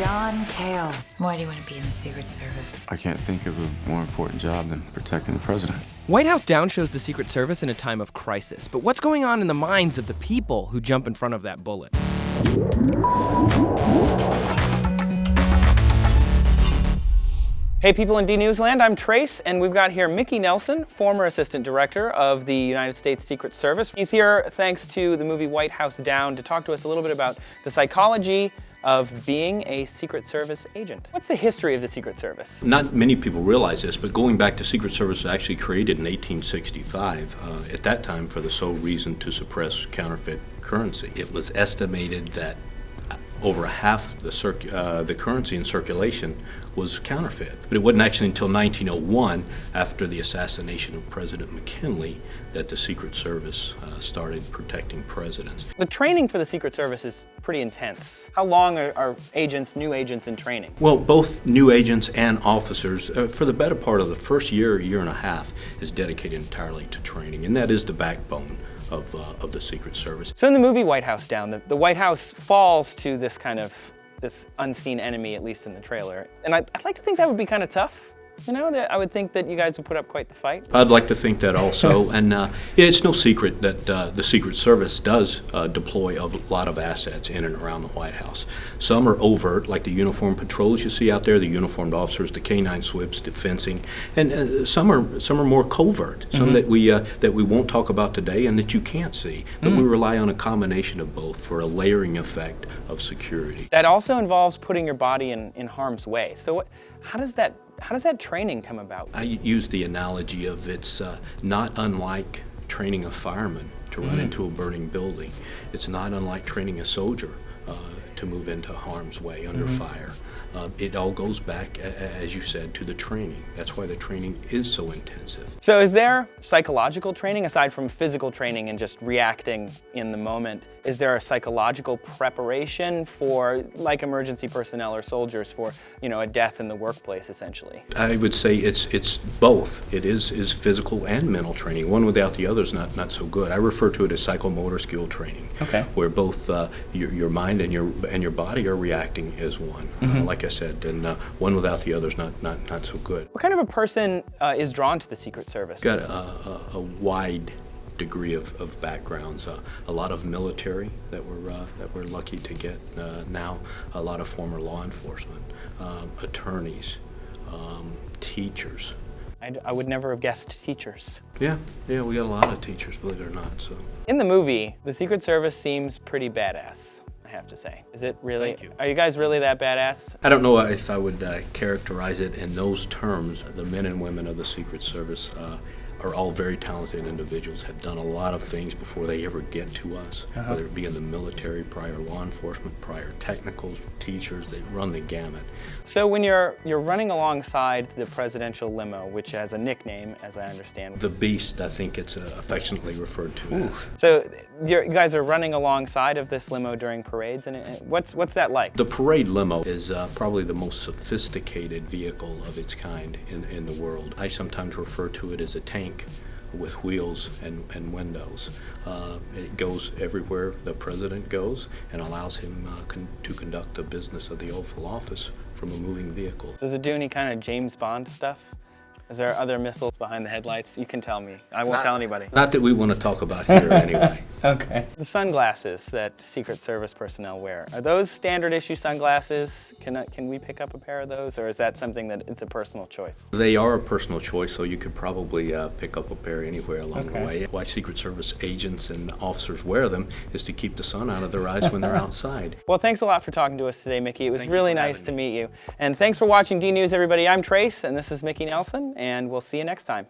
John Cale. Why do you want to be in the Secret Service? I can't think of a more important job than protecting the president. White House Down shows the Secret Service in a time of crisis, but what's going on in the minds of the people who jump in front of that bullet? Hey people in DNews land, I'm Trace, and we've got here Mickey Nelson, former Assistant Director of the United States Secret Service. He's here thanks to the movie White House Down to talk to us a little bit about the psychology of being a Secret Service agent. What's the history of the Secret Service? Not many people realize this, but going back to Secret Service was actually created in 1865, at that time for the sole reason to suppress counterfeit currency. It was estimated that over half the currency in circulation was counterfeit. But it wasn't actually until 1901, after the assassination of President McKinley, that the Secret Service started protecting presidents. The training for the Secret Service is pretty intense. How long are new agents in training? Well, both new agents and officers, for the better part of the first year and a half, is dedicated entirely to training, and that is the backbone of the Secret Service. So in the movie White House Down, the White House falls to this unseen enemy, at least in the trailer. And I'd like to think that would be kind of tough. You know, I would think that you guys would put up quite the fight. I'd like to think that also, and it's no secret that the Secret Service does deploy a lot of assets in and around the White House. Some are overt, like the uniformed patrols you see out there, the uniformed officers, the canine swips, the fencing, and some are more covert, some that we won't talk about today and that you can't see, but we rely on a combination of both for a layering effect of security. That also involves putting your body in harm's way. So how does that training come about? I use the analogy of it's not unlike training a fireman to run into a burning building. It's not unlike training a soldier to move into harm's way under fire. It all goes back, as you said, to the training. That's why the training is so intensive. So is there psychological training, aside from physical training and just reacting in the moment? Is there a psychological preparation for, like emergency personnel or soldiers, for a death in the workplace, essentially? I would say it's both. It is physical and mental training. One without the other is not so good. I refer to it as psychomotor skill training, where both your mind and your body are reacting as one. Like I said, and one without the other is not so good. What kind of a person is drawn to the Secret Service? Got a wide degree of backgrounds. A lot of military that we're lucky to get now. A lot of former law enforcement, attorneys, teachers. I would never have guessed teachers. Yeah, we got a lot of teachers, believe it or not. So in the movie, the Secret Service seems pretty badass, I have to say. Is it really? Thank you. Are you guys really that badass? I don't know if I would characterize it in those terms. The men and women of the Secret Service are all very talented individuals, have done a lot of things before they ever get to us, whether it be in the military, prior law enforcement, prior technicals, teachers, they run the gamut. So when you're running alongside the presidential limo, which has a nickname, as I understand. The Beast, I think it's affectionately referred to as. So you guys are running alongside of this limo during parades, and what's that like? The parade limo is probably the most sophisticated vehicle of its kind in the world. I sometimes refer to it as a tank with wheels and windows. It goes everywhere the president goes and allows him to conduct the business of the Oval Office from a moving vehicle. Does it do any kind of James Bond stuff? Is there other missiles behind the headlights? You can tell me. I won't tell anybody. Not that we want to talk about here anyway. Okay. The sunglasses that Secret Service personnel wear, are those standard issue sunglasses? Can we pick up a pair of those, or is that something that it's a personal choice? They are a personal choice, so you could probably pick up a pair anywhere along the way. Why Secret Service agents and officers wear them is to keep the sun out of their eyes when they're outside. Well, thanks a lot for talking to us today, Mickey. It was really nice to meet you. And thanks for watching DNews, everybody. I'm Trace, and this is Mickey Nelson, and we'll see you next time.